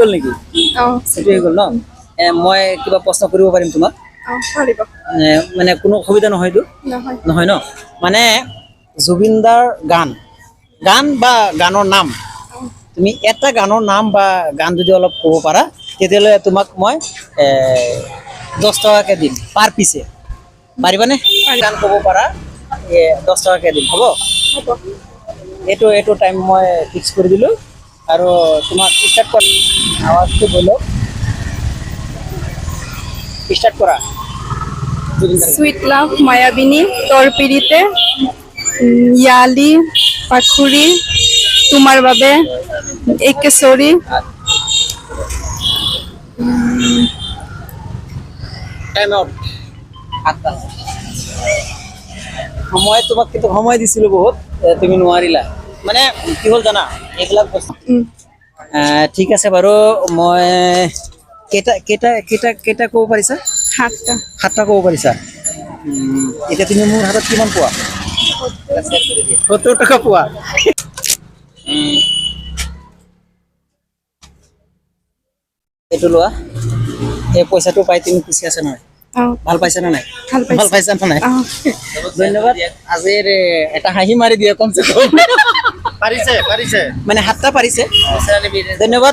গ'ল নেকি ছুটি হৈ গ'ল ন মই কিবা প্ৰশ্ন কৰিব পাৰিম তোমাক মানে কোনো অসুবিধা নহয়তো নহয় ন মানে জুবিনদাৰ গান গান বা গানৰ নাম তুমি এটা গানৰ নাম বা গান যদি অলপ ক'ব পাৰা তেতিয়াহ'লে তোমাক মই 10 টকাকৈ দিম পাৰ পিছে পাৰিবানে গান ক'ব পাৰা 10 টকাকৈ দিম হ'ব এইটো টাইম মই ফিক্স কৰি দিলোঁ আৰু তোমাক ষ্টাৰ্ট কৰা আৱাজটো বলক ষ্টাৰ্ট কৰা সুইট লাভ মায়াবিনী তোৰ পিড়িতে ইয়ালি পাখুৰি তোমাৰ বাবে একেশ্বৰী টাইম আউট সময় তোমাক কিন্তু সময় দিছিলোঁ বহুত তুমি নোৱাৰিলা মানে কি হ'ল জানা এইবিলাক বস্তু ঠিক আছে বাৰু মই কেইটা ক'ব পাৰিছা হাতটা 7টা ক'ব পাৰিছা এতিয়া তুমি মোৰ হাতত কিমান পোৱা 70 টকা পোৱা এইটো লোৱা এই পইচাটো পাই তুমি খুচি আছে নহয় ভাল পাইছা নে নাই ভাল পাইছা নে নাই ধন্যবাদ আজিৰ এটা হাঁহি মাৰি দিয়া কমচে কম পাৰিছে মানে 7টা পাৰিছে ধন্যবাদ